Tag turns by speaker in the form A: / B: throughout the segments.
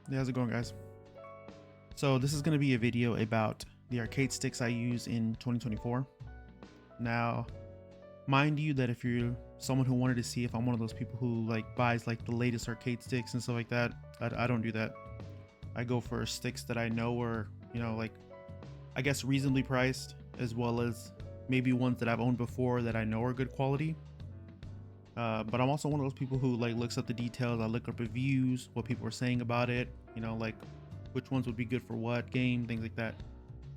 A: Hey, how's it going, guys? So this is going to be a video about the arcade sticks I use in 2024. Now, mind you that if you're someone who wanted to see if I'm one of those people who buys the latest arcade sticks and stuff like that, I don't do that. I go for sticks that I know are, I guess reasonably priced, as well as maybe ones that I've owned before that I know are good quality. But I'm also one of those people who looks up the details. I look up reviews, what people are saying about it, which ones would be good for what game, things like that.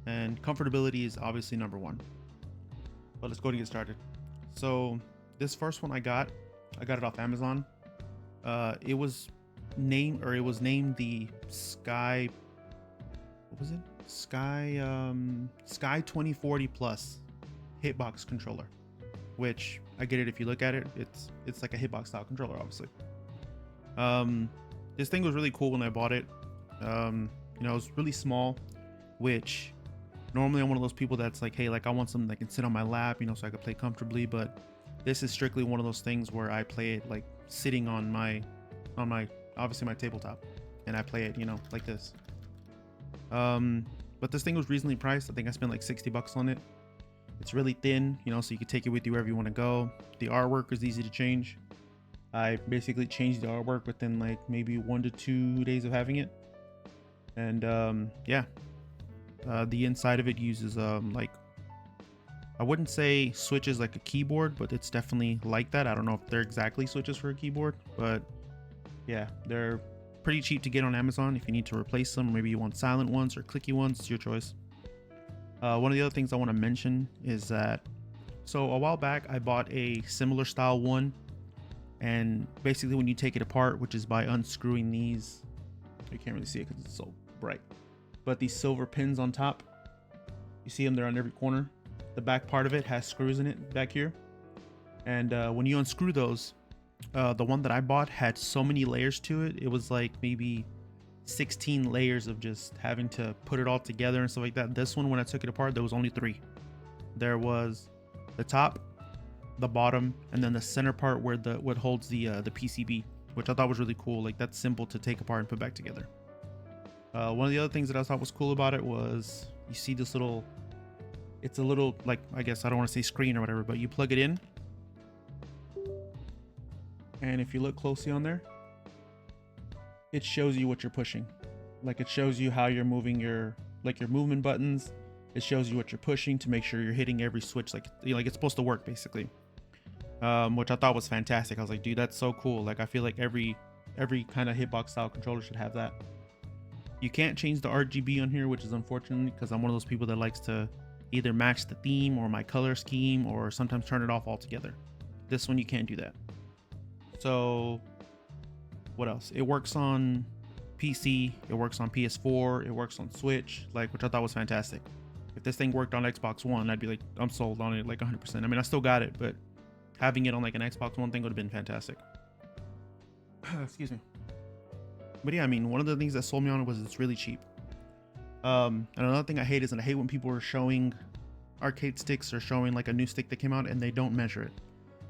A: And comfortability is obviously number one. But let's go and get started. So this first one I got it off Amazon. It was named the Sky, what was it? Sky 2040 Plus HitBox Controller, which I get it. If you look at it, it's like a HitBox style controller, obviously. This thing was really cool when I bought it. It was really small, which normally I'm one of those people that's like, hey, I want something that can sit on my lap, so I could play comfortably. But this is strictly one of those things where I play it sitting on my obviously my tabletop, and I play it, like this. But this thing was reasonably priced. I think I spent like $60 on it. It's really thin, so you can take it with you wherever you want to go. The artwork is easy to change. I basically changed the artwork within maybe 1 to 2 days of having it. And yeah, the inside of it uses I wouldn't say switches like a keyboard, but it's definitely like that. I don't know if they're exactly switches for a keyboard, but yeah, they're pretty cheap to get on Amazon. If you need to replace them, maybe you want silent ones or clicky ones, it's your choice. One of the other things I want to mention is that, so a while back I bought a similar style one, and basically when you take it apart, which is by unscrewing these, you can't really see it because it's so bright, but these silver pins on top, you see them, they're on every corner. The back part of it has screws in it back here, and when you unscrew those, the one that I bought had so many layers to it. It was like maybe 16 layers of just having to put it all together and stuff like that. This one, when I took it apart, there was only 3. There was the top, the bottom, and then the center part where what holds the PCB, which I thought was really cool. That's simple to take apart and put back together. One of the other things that I thought was cool about it was, you see this little, it's a little, I guess I don't want to say screen or whatever, but you plug it in, and if you look closely on there, it shows you what you're pushing. It shows you how you're moving your movement buttons. It shows you what you're pushing to make sure you're hitting every switch like it's supposed to work, basically. Which I thought was fantastic. I was like, dude, that's so cool. I feel like every kind of hitbox style controller should have that. You can't change the RGB on here, which is unfortunate, because I'm one of those people that likes to either match the theme or my color scheme, or sometimes turn it off altogether. This one you can't do that. So what else? It works on PC, it works on PS4, it works on Switch, which I thought was fantastic. If this thing worked on Xbox One, I'd be like, I'm sold on it 100%. I mean, I still got it, but having it on an Xbox One thing would have been fantastic. Excuse me. But yeah, I mean, one of the things that sold me on it was it's really cheap. And another thing I hate is, I hate when people are showing arcade sticks or showing a new stick that came out and they don't measure it.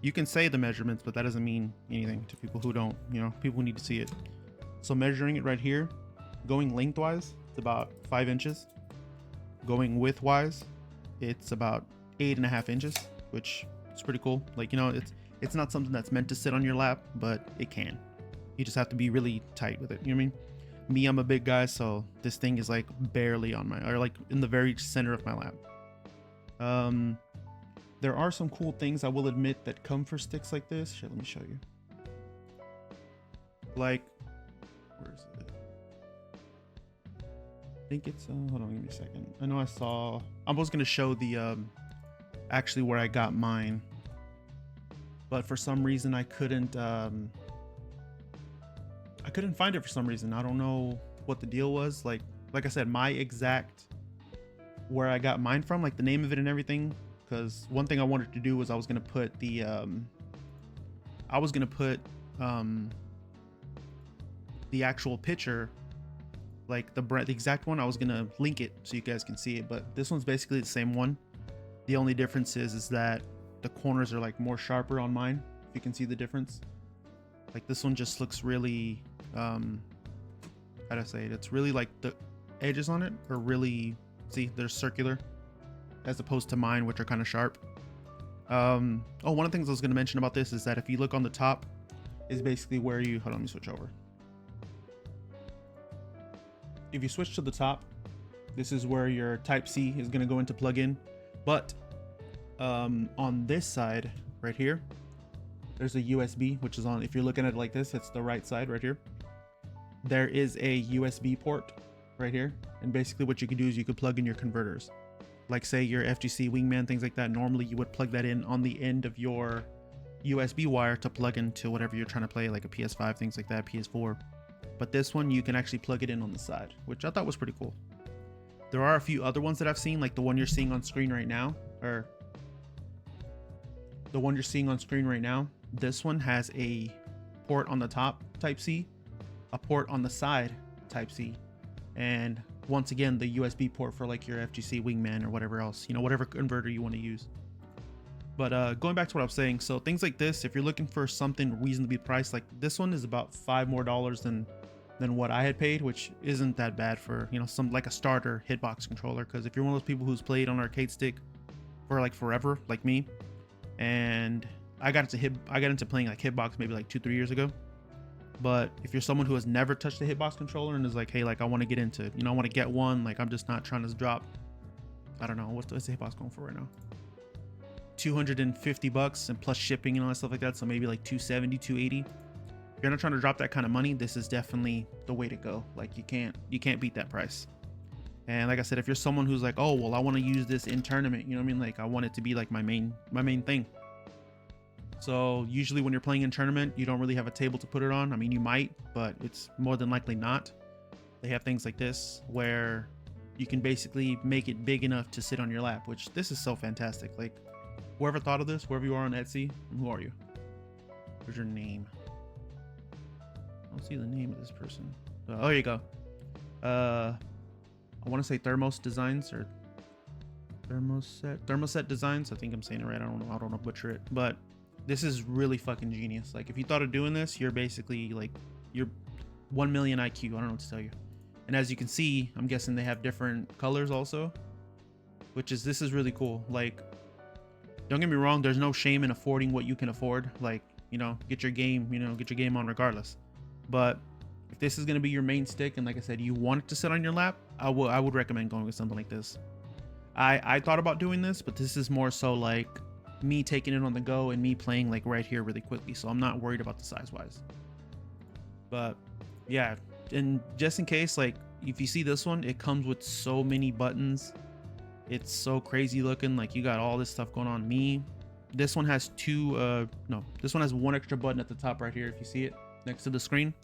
A: You can say the measurements, but that doesn't mean anything to people who don't, people who need to see it. So measuring it right here, going lengthwise, it's about 5 inches. Going widthwise, it's about 8.5 inches, which is pretty cool. It's not something that's meant to sit on your lap, but it can. You just have to be really tight with it. You know what I mean? Me, I'm a big guy, so this thing is barely on my, or in the very center of my lap. There are some cool things, I will admit, that come for sticks like this. Let me show you. Where is it? I think it's, hold on, give me a second. I know I was going to show the, actually where I got mine, but for some reason I couldn't find it for some reason. I don't know what the deal was. Like I said, my exact, where I got mine from, the name of it and everything. Because one thing I wanted to do was I was going to put the actual picture, the exact one. I was going to link it so you guys can see it, but this one's basically the same one. The only difference is that the corners are more sharper on mine, if you can see the difference. This one just looks really I how to say it, it's really like the edges on it are really, see, they're circular as opposed to mine, which are kind of sharp. Oh, one of the things I was going to mention about this is that if you look on the top is basically where you, hold on, let me switch over. If you switch to the top, this is where your Type-C is going to go into plug-in. But on this side right here, there's a USB, which is on, if you're looking at it like this, it's the right side right here. There is a USB port right here. And basically what you could do is you could plug in your converters. Like say your FGC Wingman, things like that. Normally you would plug that in on the end of your USB wire to plug into whatever you're trying to play, like a PS5, things like that, PS4. But this one, you can actually plug it in on the side, which I thought was pretty cool. There are a few other ones that I've seen, like the one you're seeing on screen right now, or the one you're seeing on screen right now. This one has a port on the top, Type-C, a port on the side, Type-C, and once again, the USB port for like your FGC Wingman or whatever else, you know, whatever converter you want to use. But going back to what I was saying, so things like this, if you're looking for something reasonably priced, like this one is about $5 more than what I had paid, which isn't that bad for, you know, some like a starter HitBox controller. Because if you're one of those people who's played on arcade stick for like forever, like me, and I got into playing like HitBox maybe like 2-3 years ago. But if you're someone who has never touched a HitBox controller and is like, hey, like I want to get into, you know, I want to get one, like I'm just not trying to drop, I don't know, what's the HitBox going for right now? $250 and plus shipping and all that stuff like that. So maybe like $270, $280. If you're not trying to drop that kind of money, this is definitely the way to go. Like you can't beat that price. And like I said, if you're someone who's like, oh, well, I want to use this in tournament, you know what I mean? Like I want it to be like my main thing. So usually when you're playing in tournament, you don't really have a table to put it on. I mean, you might, but it's more than likely not. They have things like this where you can basically make it big enough to sit on your lap, which this is so fantastic. Like whoever thought of this, wherever you are on Etsy, who are you? Where's your name? I don't see the name of this person. Oh, here you go. I want to say Thermos Designs or Thermoset Designs. I think I'm saying it right. I don't know to butcher it, but this is really fucking genius. Like if you thought of doing this, you're basically like, you're 1 million IQ. I don't know what to tell you. And as you can see, I'm guessing they have different colors also, this is really cool. Like, don't get me wrong, there's no shame in affording what you can afford. Like, you know, get your game on regardless. But if this is going to be your main stick, and like I said, you want it to sit on your lap, I would recommend going with something like this. I thought about doing this, but this is more so like me taking it on the go and me playing like right here really quickly. So I'm not worried about the size wise. But yeah, and just in case, like if you see this one, it comes with so many buttons. It's so crazy looking. Like you got all this stuff going on. This one has this one has one extra button at the top right here, if you see it next to the screen.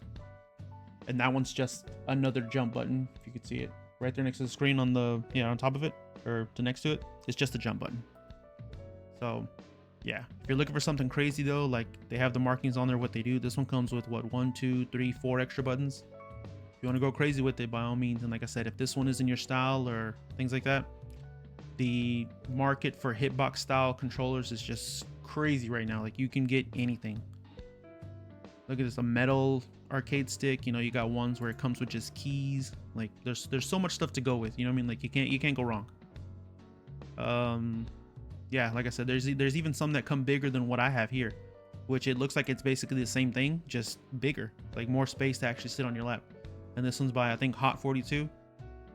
A: And that one's just another jump button, if you could see it right there next to the screen on the, on top of it or to next to it. It's just a jump button. So yeah, if you're looking for something crazy though, like they have the markings on there, what they do. This one comes with what, 1, 2, 3, 4 extra buttons. If you want to go crazy with it, by all means. And like I said, if this one is in your style or things like that, the market for HitBox style controllers is just crazy right now. Like you can get anything. Look at this, a metal arcade stick. You know, you got ones where it comes with just keys. Like there's so much stuff to go with. You know what I mean? Like you can't go wrong. Yeah, like I said, there's even some that come bigger than what I have here, which it looks like it's basically the same thing, just bigger, like more space to actually sit on your lap. And this one's by, I think, Haute 42.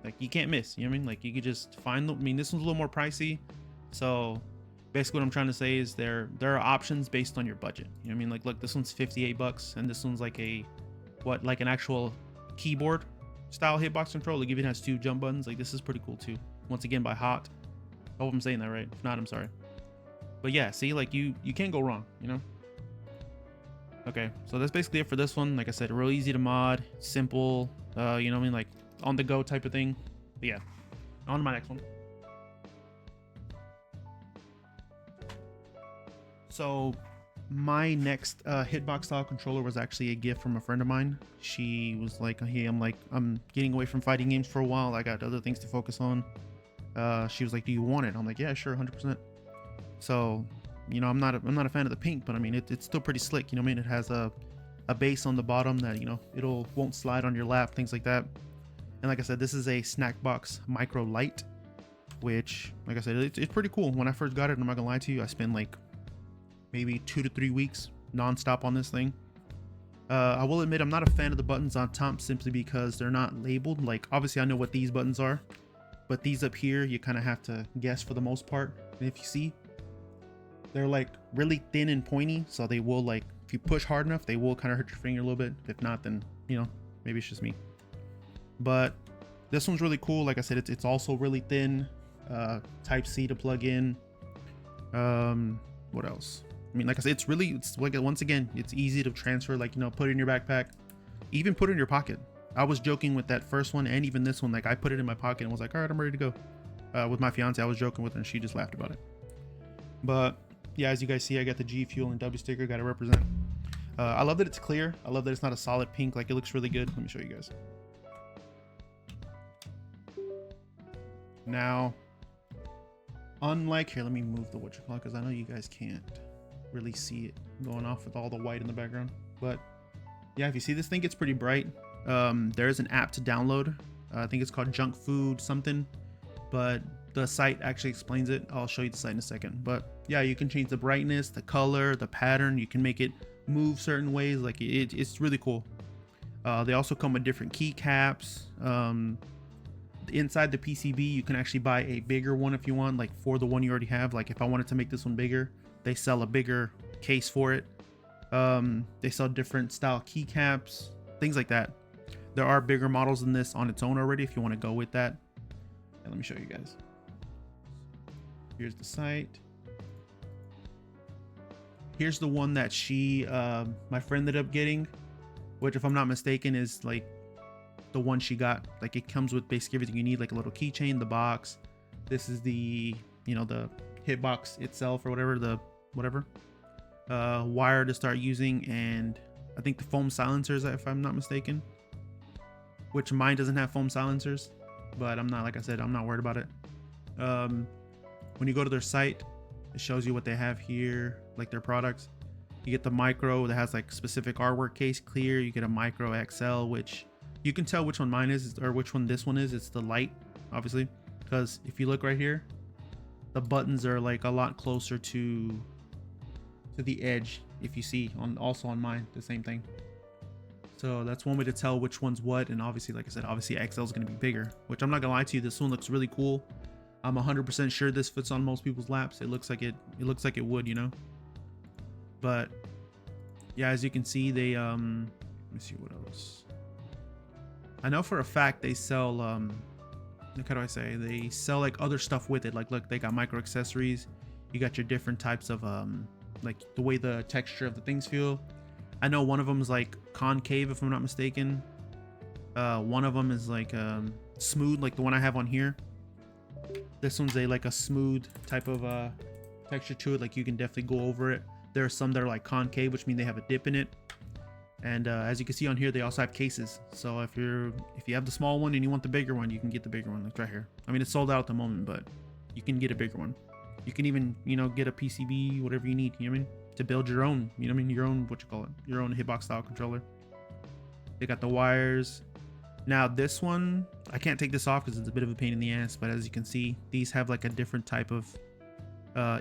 A: Like you can't miss, you know what I mean? Like you could just find them. I mean, this one's a little more pricey. So basically what I'm trying to say is there are options based on your budget. You know what I mean? Like, look, this one's $58 and this one's like like an actual keyboard style HitBox controller. Like even has 2 jump buttons. Like this is pretty cool too. Once again by Haute. I hope I'm saying that right. If not, I'm sorry. But yeah, see, like you can't go wrong, you know? Okay, so that's basically it for this one. Like I said, real easy to mod, simple, you know what I mean? Like on the go type of thing. But yeah, on to my next one. So my next HitBox style controller was actually a gift from a friend of mine. She was like, hey, I'm getting away from fighting games for a while. I got other things to focus on. She was like, do you want it? I'm like, yeah, sure, 100%. So, you know, I'm not a fan of the pink, but I mean, it's still pretty slick. You know what I mean? It has a a base on the bottom that, you know, won't slide on your lap, things like that. And like I said, this is a SnackBox Micro Lite, which, like I said, it's pretty cool. When I first got it, I'm not gonna lie to you, I spent like maybe 2 to 3 weeks non-stop on this thing. I will admit I'm not a fan of the buttons on top, simply because they're not labeled. Like, obviously I know what these buttons are, but these up here you kind of have to guess for the most part. And if you see, they're like really thin and pointy, so they will, like, if you push hard enough, they will kind of hurt your finger a little bit. If not, then, you know, maybe it's just me. But this one's really cool. Like I said, it's also really thin. Type C to plug in. What else? I mean, like I said, it's like, once again, it's easy to transfer, like, you know, put it in your backpack, even put it in your pocket. I was joking with that first one, and even this one, like, I put it in my pocket and was like, all right, I'm ready to go. With my fiance, I was joking with her and she just laughed about it. But yeah, as you guys see, I got the G Fuel and W sticker, got to represent. I love that it's clear. I love that it's not a solid pink. Like, it looks really good. Let me show you guys. Now, unlike here, let me move the whatchamacallit, because I know you guys can't really see it going off with all the white in the background. But yeah, if you see, this thing gets pretty bright. There is an app to download. I think it's called Junk Food something, but the site actually explains it. I'll show you the site in a second. But yeah, you can change the brightness, the color, the pattern. You can make it move certain ways. Like, it's really cool. They also come with different keycaps. Inside the PCB, you can actually buy a bigger one if you want, like for the one you already have. Like, if I wanted to make this one bigger, they sell a bigger case for it. They sell different style keycaps, things like that. There are bigger models than this on its own already if you want to go with that. And let me show you guys. Here's the site. Here's the one that my friend ended up getting, which, if I'm not mistaken, is like the one she got. Like, it comes with basically everything you need, like a little keychain, the box. This is the, you know, the HitBox itself, or whatever, wire to start using, and I think the foam silencers, if I'm not mistaken, which mine doesn't have foam silencers, but I'm not, like I said, I'm not worried about it. When you go to their site, it shows you what they have here, like their products. You get the micro that has like specific artwork case clear. You get a micro XL, which you can tell which one mine is, or which one this one is. It's the Lite, obviously, because if you look right here, the buttons are like a lot closer to the edge. If you see, also on mine, the same thing. So that's one way to tell which one's what. And obviously, like I said, obviously XL is going to be bigger, which I'm not gonna lie to you, this one looks really cool. I'm 100% sure this fits on most people's laps. It looks like it would, you know. But yeah, as you can see, they let me see what else. I know for a fact they sell like, how do I say, they sell like other stuff with it. Like, look, they got micro accessories. You got your different types of like the way the texture of the things feel. I know one of them is like concave, if I'm not mistaken. One of them is like smooth, like the one I have on here. This one's like a smooth type of texture to it. Like, you can definitely go over it. There are some that are like concave, which mean they have a dip in it. And as you can see on here, they also have cases. So if you have the small one and you want the bigger one, you can get the bigger one, like right here. I mean, it's sold out at the moment, but you can get a bigger one. You can even, you know, get a PCB, whatever you need, you know what I mean, to build your own, you know what I mean, your own, your own HitBox style controller. They got the wires. Now this one, I can't take this off because it's a bit of a pain in the ass, but as you can see, these have like a different type of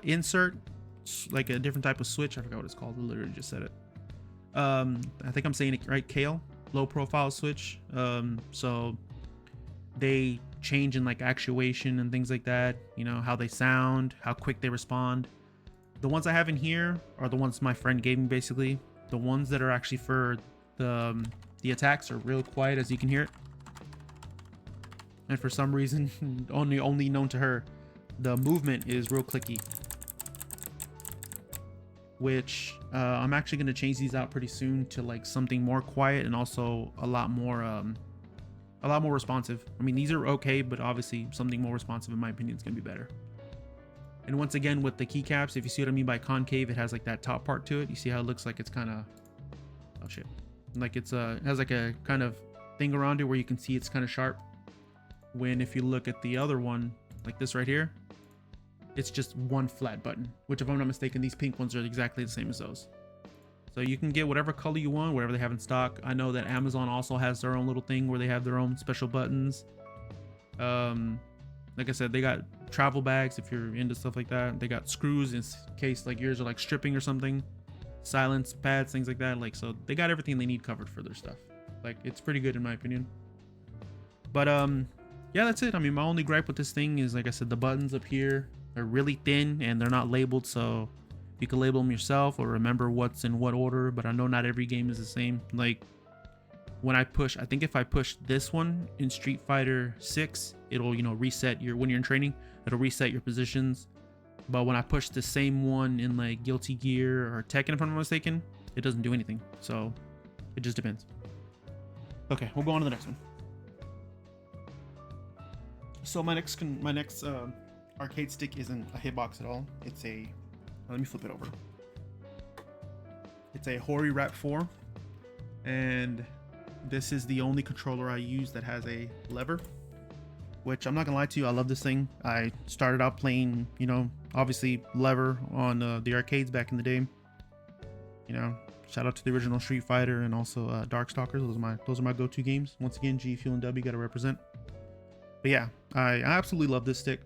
A: insert, like a different type of switch. I forgot what it's called. I literally just said it. I think I'm saying it right, Kale, low profile switch. So they change in like actuation and things like that, you know, how they sound, how quick they respond. The ones I have in here are the ones my friend gave me, basically. The ones that are actually for the attacks are real quiet, as you can hear it. And for some reason, only known to her, the movement is real clicky. Which I'm actually going to change these out pretty soon to like something more quiet and also a lot more responsive. I mean, these are okay, but obviously something more responsive, in my opinion, is going to be better. And once again, with the keycaps, if you see what I mean by concave, it has like that top part to it. You see how it looks like it's kind of, oh shit, like it has like a kind of thing around it where you can see it's kind of sharp. When if you look at the other one, like this right here, it's just one flat button, which, if I'm not mistaken, these pink ones are exactly the same as those. So you can get whatever color you want, whatever they have in stock. I know that Amazon also has their own little thing where they have their own special buttons. Like I said, they got travel bags if you're into stuff like that. They got screws in case like yours are like stripping or something. Silence pads, things like that. Like, so they got everything they need covered for their stuff. Like, it's pretty good in my opinion. But yeah, that's it. I mean, my only gripe with this thing is, like I said, the buttons up here are really thin and they're not labeled, so you can label them yourself or remember what's in what order. But I know not every game is the same. Like, when I push, I think if I push this one in Street Fighter 6, it'll, you know, reset your, when you're in training, it'll reset your positions. But when I push the same one in like Guilty Gear or Tekken, if I'm not mistaken, it doesn't do anything. So it just depends. Okay, we'll go on to the next one. So my next arcade stick isn't a hitbox at all. It's a, let me flip it over. It's a Hori Rap 4, and this is the only controller I use that has a lever, which I'm not gonna lie to you, I love this thing. I started out playing, you know, obviously lever on the arcades back in the day. You know, shout out to the original Street Fighter and also Darkstalkers. Those are my go-to games. Once again, G Fuel and W gotta represent. But yeah, I absolutely love this stick.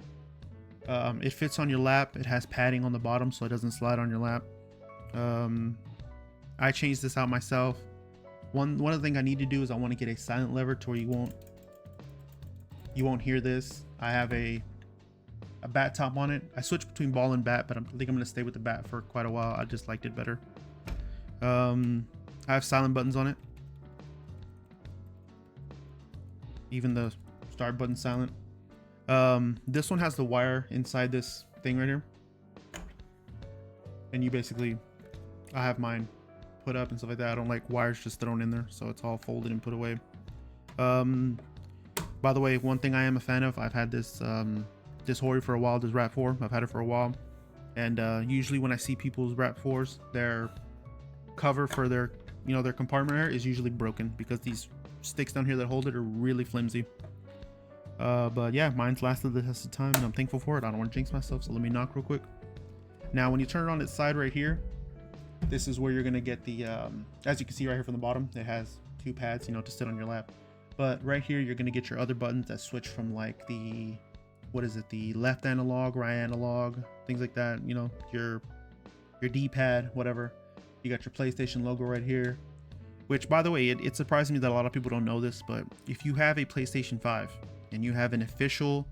A: It fits on your lap. It has padding on the bottom so it doesn't slide on your lap. I changed this out myself. One of the things I need to do is I want to get a silent lever to where you won't hear this. I have a bat top on it. I switched between ball and bat, but I think I'm going to stay with the bat for quite a while. I just liked it better. I have silent buttons on it. Even the start button silent. This one has the wire inside this thing right here, and you basically, I have mine put up and stuff like that. I don't like wires just thrown in there, so it's all folded and put away. By the way, one thing I am a fan of, I've had this this Hori for a while, this Rap 4. I've had it for a while, and usually when I see people's Rap 4s, their cover for their, you know, their compartment here is usually broken because these sticks down here that hold it are really flimsy. But yeah, mine's lasted the test of time and I'm thankful for it. I don't want to jinx myself, so let me knock real quick. Now when you turn it on its side right here, this is where you're gonna get the as you can see right here from the bottom, it has two pads, you know, to sit on your lap. But right here you're gonna get your other buttons that switch from like the, what is it, the left analog, right analog, things like that, you know, your D-pad, whatever. You got your PlayStation logo right here, which by the way, it surprised me that a lot of people don't know this, but if you have a PlayStation 5 and you have an official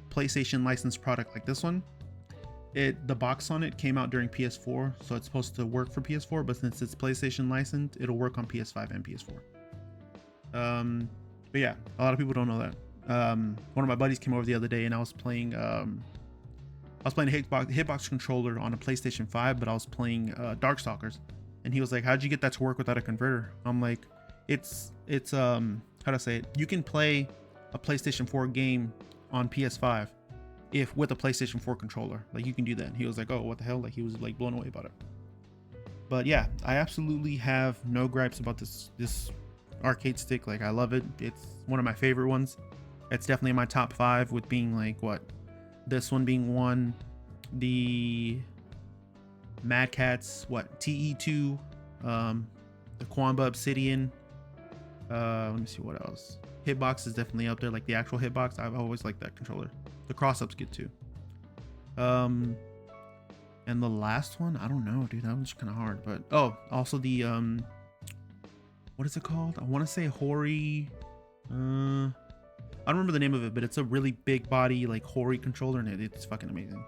A: PlayStation licensed product like this one, the box on it came out during PS4, so it's supposed to work for PS4, but since it's PlayStation licensed, it'll work on PS5 and PS4. But yeah, a lot of people don't know that. One of my buddies came over the other day and I was playing a HitBox controller on a PlayStation 5, but I was playing Darkstalkers, and he was like, how'd you get that to work without a converter? I'm like, it's how to say it, you can play a PlayStation 4 game on PS5 if with a PlayStation 4 controller, like you can do that. And he was like, oh, what the hell, like he was like blown away about it. But yeah, I absolutely have no gripes about this arcade stick. Like, I love it. It's one of my favorite ones. It's definitely in my top 5, with being like, what, this one being one, the Mad Catz, what, TE2, the Quamba Obsidian, let me see what else. HitBox is definitely up there, like the actual HitBox. I've always liked that controller. The cross-up's good too. And the last one, I don't know, dude, that one's kind of hard. But oh, also the what is it called? I want to say Hori. I don't remember the name of it, but it's a really big body like Hori controller, and it's fucking amazing.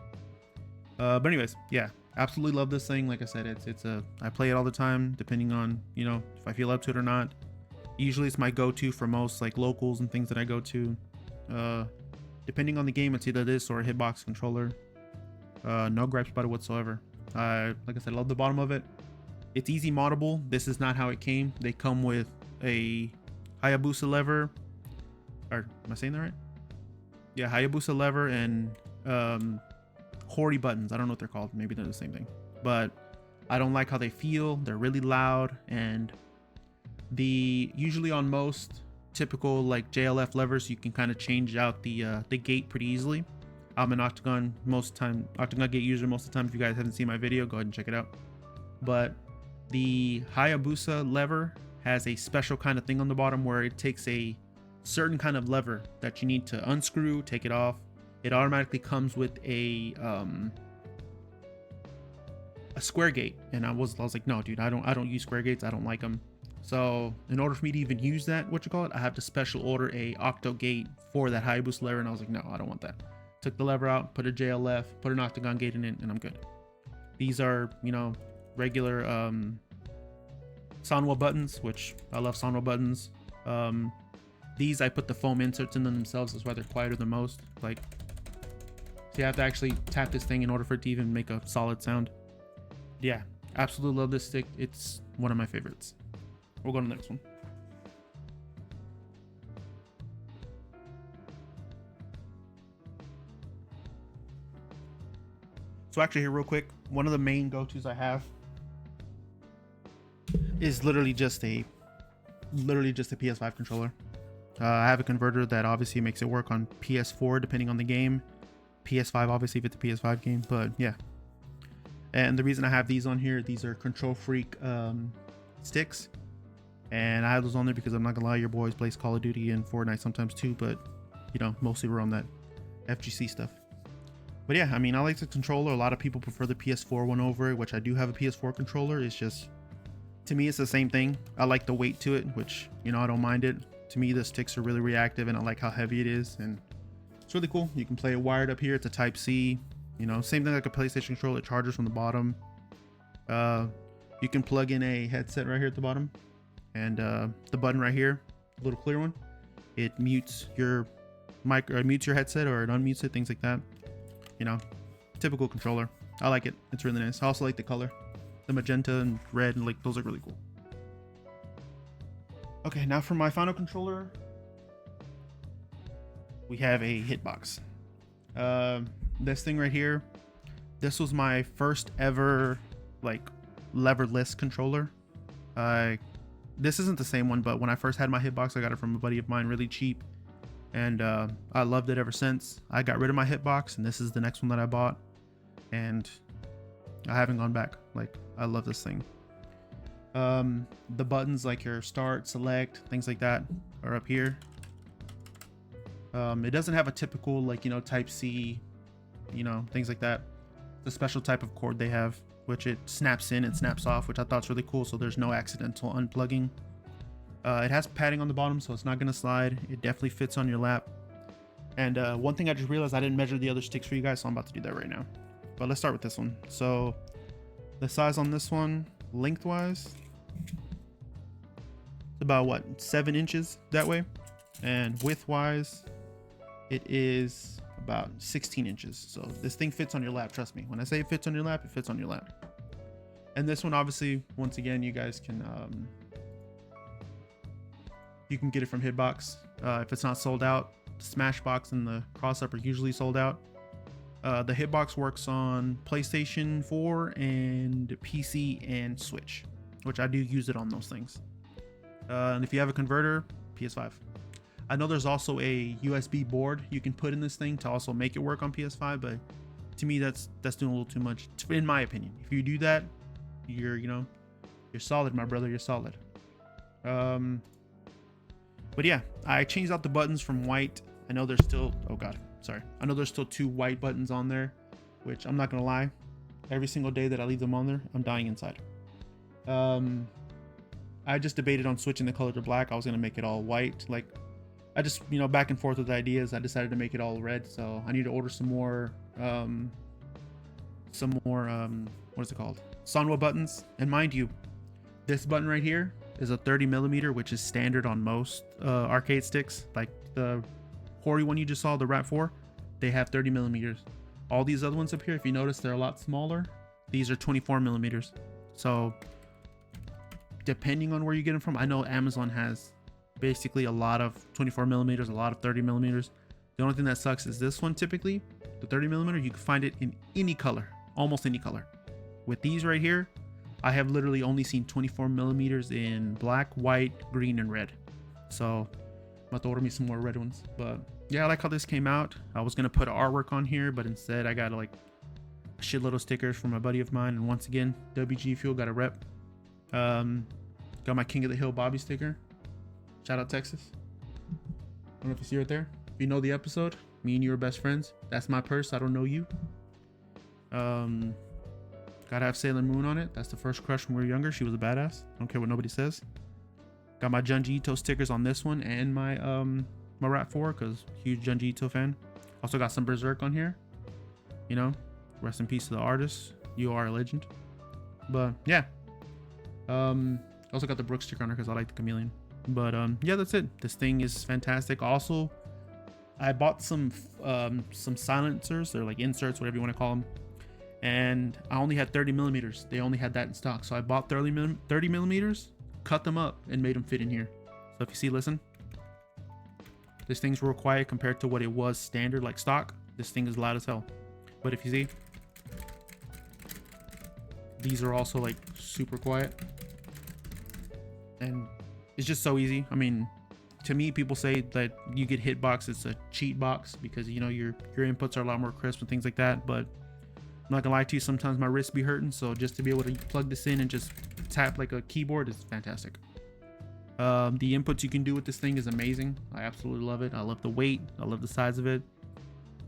A: But anyways, yeah, absolutely love this thing. Like I said, I play it all the time, depending on, you know, if I feel up to it or not. Usually it's my go-to for most like locals and things that I go to. Depending on the game, it's either this or a HitBox controller. No gripes about it whatsoever. Like I said, I love the bottom of it. It's easy moddable. This is not how it came. They come with a Hayabusa lever, or am I saying that right? Yeah, Hayabusa lever and Hori buttons. I don't know what they're called. Maybe they're the same thing. But I don't like how they feel. They're really loud, and usually on most typical like JLF levers, you can kind of change out the gate pretty easily. I'm an Octagon gate user most of the time. If you guys haven't seen my video, go ahead and check it out. But The Hayabusa lever has a special kind of thing on the bottom where it takes a certain kind of lever that you need to unscrew, take it off. It automatically comes with a square gate, and I was like, no dude, I don't use square gates, I don't like them. So in order for me to even use that, I have to special order a octo gate for that Hayabusa lever, and I was like, no, I don't want that. Took the lever out, put a JLF, put an octagon gate in it, and I'm good. These are, you know, regular Sanwa buttons, which I love Sanwa buttons. These I put the foam inserts in them themselves, that's why they're quieter than most. Like, so you have to actually tap this thing in order for it to even make a solid sound. Yeah, absolutely love this stick. It's one of my favorites. We'll go to the next one. So actually here real quick, one of the main go-tos I have is literally just a PS5 controller. I have a converter that obviously makes it work on PS4 depending on the game. PS5 obviously if it's a PS5 game, but yeah. And the reason I have these on here, these are Control Freak sticks. And I have those on there because I'm not gonna lie, your boys plays Call of Duty and Fortnite sometimes too, but you know, mostly we're on that FGC stuff. But yeah, I mean, I like the controller. A lot of people prefer the PS4 one over it, which I do have a PS4 controller. It's just, to me, it's the same thing. I like the weight to it, which, you know, I don't mind it. To me, the sticks are really reactive and I like how heavy it is. And it's really cool. You can play it wired up here. It's a Type C, you know, same thing like a PlayStation controller. It charges from the bottom. You can plug in a headset right here at the bottom. And the button right here, the little clear one, it mutes your mic, or mutes your headset, or it unmutes it, things like that. You know, typical controller. I like it. It's really nice. I also like the color, the magenta and red, and like those are really cool. Okay, now for my final controller, we have a HitBox. This thing right here, this was my first ever like leverless controller. This isn't the same one, but when I first had my HitBox, I got it from a buddy of mine really cheap, and I loved it ever since. I got rid of my HitBox, and this is the next one that I bought, and I haven't gone back. Like, I love this thing. The buttons like your start, select, things like that are up here. It doesn't have a typical, like, you know, Type C, you know, things like that. It's a special type of cord they have, which it snaps in and snaps off, which I thought was really cool, so there's no accidental unplugging. It has padding on the bottom, so it's not going to slide. It definitely fits on your lap. And one thing I just realized, I didn't measure the other sticks for you guys, so I'm about to do that right now. But let's start with this one. So the size on this one, lengthwise, it's about what, 7 inches that way, and widthwise it is about 16 inches. So this thing fits on your lap, trust me. When I say it fits on your lap, it fits on your lap. And this one, obviously, once again, you guys can you can get it from HitBox. If it's not sold out, the Smashbox and the Cross-Up are usually sold out. The HitBox works on PlayStation 4 and PC and Switch, which I do use it on those things. And if you have a converter, PS5. I know there's also a USB board you can put in this thing to also make it work on PS5, but to me that's doing a little too much, in my opinion. If you do that, you're solid, my brother. You're solid. But yeah, I changed out the buttons from white. I know there's still, oh god, sorry. I know there's still 2 white buttons on there, which I'm not gonna lie, every single day that I leave them on there, I'm dying inside. I just debated on switching the color to black. I was gonna make it all white. Like, I just, you know, back and forth with ideas. I decided to make it all red, so I need to order some more what is it called, Sanwa buttons. And mind you, this button right here is a 30mm, which is standard on most arcade sticks. Like the Hori one you just saw, the Rat 4, they have 30mm. All these other ones up here, if you notice, they're a lot smaller. These are 24mm. So depending on where you get them from, I know Amazon has basically a lot of 24mm, a lot of 30mm. The only thing that sucks is this one. Typically the 30mm, you can find it in any color, almost any color. With these right here, I have literally only seen 24mm in black, white, green, and red. So I'm about to order me some more red ones. But yeah, I like how this came out. I was gonna put artwork on here, but instead I got like a shitload of stickers from a buddy of mine. And once again, WG Fuel got a rep. Got my King of the Hill Bobby sticker. Shout out Texas. I don't know if you see it there. If you know the episode, me and you are best friends. That's my purse. I don't know you. Gotta have Sailor Moon on it. That's the first crush when we were younger. She was a badass. I don't care what nobody says. Got my Junji Ito stickers on this one and my my Rat 4 because huge Junji Ito fan. Also got some Berserk on here. You know, rest in peace to the artist. You are a legend. But yeah. Also got the Brooks sticker on her because I like the chameleon. But yeah, that's it. This thing is fantastic. Also, I bought some silencers. They're like inserts, whatever you want to call them. And I only had 30 millimeters. They only had that in stock. So I bought 30 millimeters, cut them up, and made them fit in here. So if you see, listen. This thing's real quiet compared to what it was standard, like stock. This thing is loud as hell. But if you see, these are also like super quiet. And it's just so easy. I mean, to me, people say that you get HitBox, it's a cheat box because, you know, your inputs are a lot more crisp and things like that. But I'm not gonna lie to you, sometimes my wrists be hurting. So just to be able to plug this in and just tap like a keyboard is fantastic. The inputs you can do with this thing is amazing. I absolutely love it. I love the weight. I love the size of it.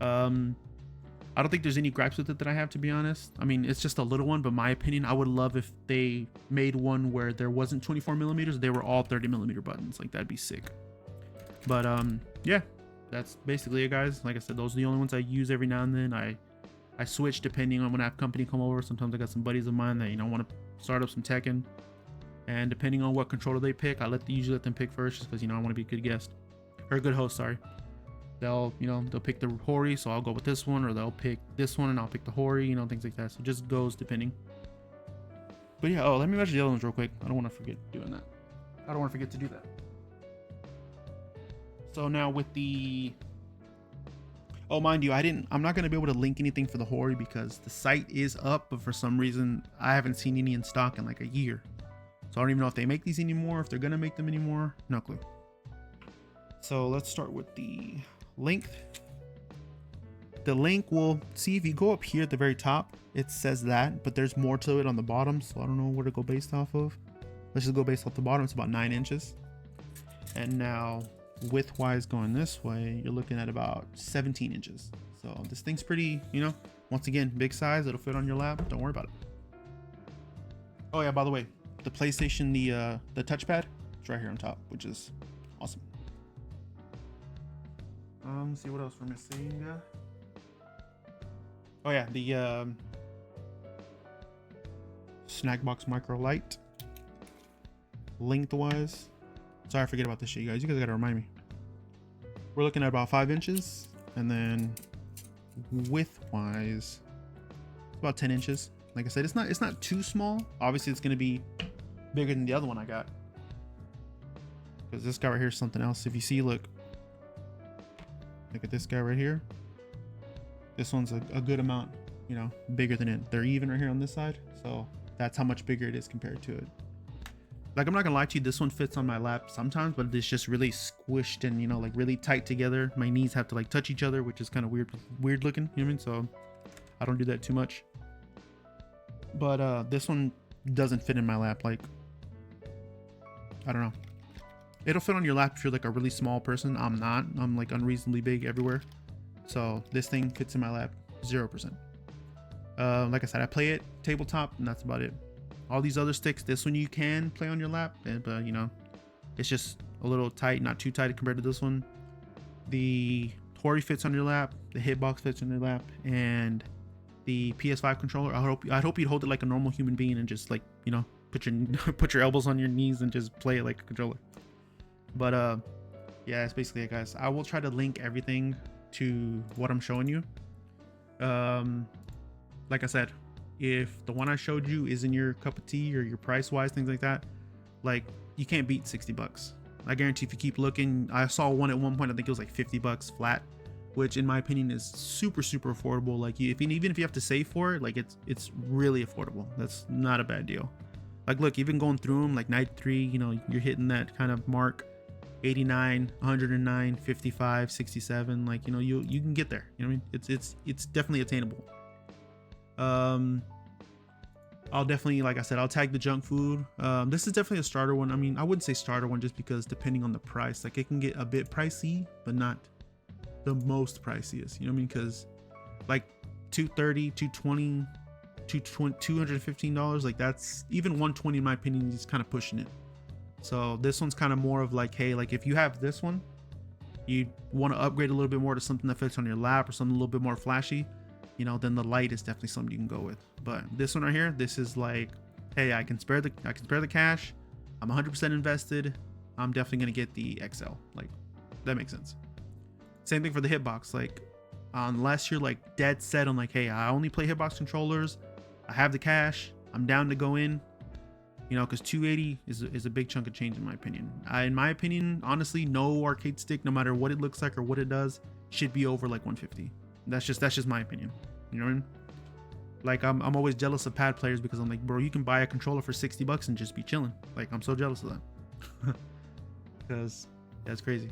A: I don't think there's any gripes with it that I have, to be honest. I mean, it's just a little one, but my opinion, I would love if they made one where there wasn't 24 millimeters. They were all 30 millimeter buttons. Like, that'd be sick. But yeah, that's basically it, guys. Like I said, those are the only ones I use every now and then. I switch depending on when I have company come over. Sometimes I got some buddies of mine that, you know, want to start up some Tekken. And depending on what controller they pick, I usually let them pick first just because, you know, I want to be a good guest. Or a good host, sorry. They'll pick the Hori, so I'll go with this one, or they'll pick this one and I'll pick the Hori, you know, things like that. So it just goes depending. But yeah, let me measure the other ones real quick. I don't want to forget doing that. I don't want to forget to do that. So now with the, mind you, I'm not going to be able to link anything for the Hori because the site is up, but for some reason I haven't seen any in stock in like a year. So I don't even know if they make these anymore, if they're going to make them anymore. No clue. So let's start with the length. The link will see if you go up here at the very top, it says that, but there's more to it on the bottom. So I don't know where to go based off of. Let's just go based off the bottom. It's about 9 inches. And now width wise going this way, you're looking at about 17 inches. So this thing's pretty, you know, once again, big size. It'll fit on your lap. Don't worry about it. Oh yeah, by the way, the PlayStation, the touchpad, it's right here on top, which is awesome. Let's see what else we're missing. Oh yeah, the SnackBox Micro Lite. Lengthwise, sorry, I forget about this shit, you guys. You guys gotta remind me. We're looking at about 5 inches, and then width-wise, it's about 10 inches. Like I said, it's not too small. Obviously, it's gonna be bigger than the other one I got, because this guy right here is something else. If you see, look at this guy right here. This one's a good amount, you know, bigger than it. They're even right here on this side, so that's how much bigger it is compared to it. Like, I'm not gonna lie to you, this one fits on my lap sometimes, but it's just really squished and, you know, like really tight together. My knees have to like touch each other, which is kind of weird looking, you know what I mean? So I don't do that too much. But this one doesn't fit in my lap. Like, I don't know. It'll fit on your lap if you're like a really small person. I'm not. I'm like unreasonably big everywhere. So this thing fits in my lap 0%. Like I said, I play it tabletop and that's about it. All these other sticks, this one you can play on your lap, but you know, it's just a little tight, not too tight compared to this one. The Hori fits on your lap, the HitBox fits on your lap, and the PS5 controller, I'd hope you'd hold it like a normal human being and just like, you know, put your elbows on your knees and just play it like a controller. But yeah, that's basically it, guys. I will try to link everything to what I'm showing you. Like I said, if the one I showed you isn't your cup of tea or your price wise, things like that, like, you can't beat 60 bucks. I guarantee if you keep looking, I saw one at one point, I think it was like 50 bucks flat, which in my opinion is super affordable. Like, even if you have to save for it, like it's really affordable. That's not a bad deal. Like, look, even going through them, like Night 3, you know, you're hitting that kind of mark, 89, 109, 55, 67. Like, you know, you can get there. You know what I mean? It's definitely attainable. I'll definitely, like I said, I'll tag the junk food. This is definitely a starter one. I mean, I wouldn't say starter one just because depending on the price, like it can get a bit pricey, but not the most priciest, you know what I mean? Because like $230, $220, $215, like that's even $120 in my opinion is kind of pushing it. So this one's kind of more of like, hey, like if you have this one, you want to upgrade a little bit more to something that fits on your lap or something a little bit more flashy, you know, then the Lite is definitely something you can go with. But this one right here, this is like, hey, I can spare the cash. I'm 100% invested. I'm definitely gonna get the XL. Like that makes sense. Same thing for the HitBox. Like unless you're like dead set on like, hey, I only play HitBox controllers, I have the cash, I'm down to go in, you know, because 280 is a big chunk of change in my opinion. In my opinion, honestly, no arcade stick, no matter what it looks like or what it does, should be over like 150. That's just my opinion. You know what I mean? Like I'm always jealous of pad players because I'm like, bro, you can buy a controller for $60 and just be chilling. Like I'm so jealous of that. Because that's crazy.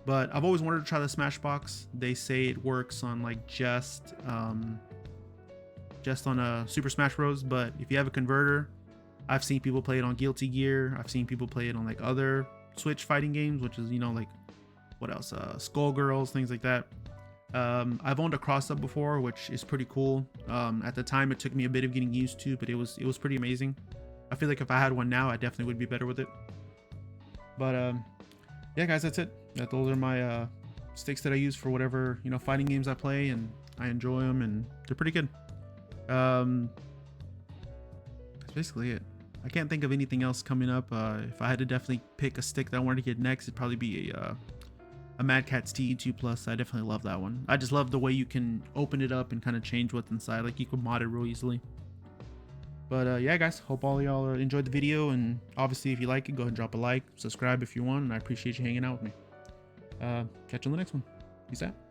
A: But I've always wanted to try the SmackBox. They say it works on like just on a Super Smash Bros. But if you have a converter, I've seen people play it on Guilty Gear. I've seen people play it on like other Switch fighting games, which is, you know, like what else? Skullgirls, things like that. I've owned a cross-up before, which is pretty cool. At the time, it took me a bit of getting used to, but it was pretty amazing. I feel like if I had one now, I definitely would be better with it. But yeah, guys, that's it. Those are my sticks that I use for whatever, you know, fighting games I play, and I enjoy them, and they're pretty good. That's basically it. I can't think of anything else coming up. If I had to definitely pick a stick that I wanted to get next, it'd probably be a Mad Catz TE2 Plus. I definitely love that one. I just love the way you can open it up and kind of change what's inside. Like you can mod it real easily. But yeah, guys, hope all y'all enjoyed the video, and obviously if you like it, go ahead and drop a like, subscribe if you want, and I appreciate you hanging out with me. Catch you on the next one. Peace out.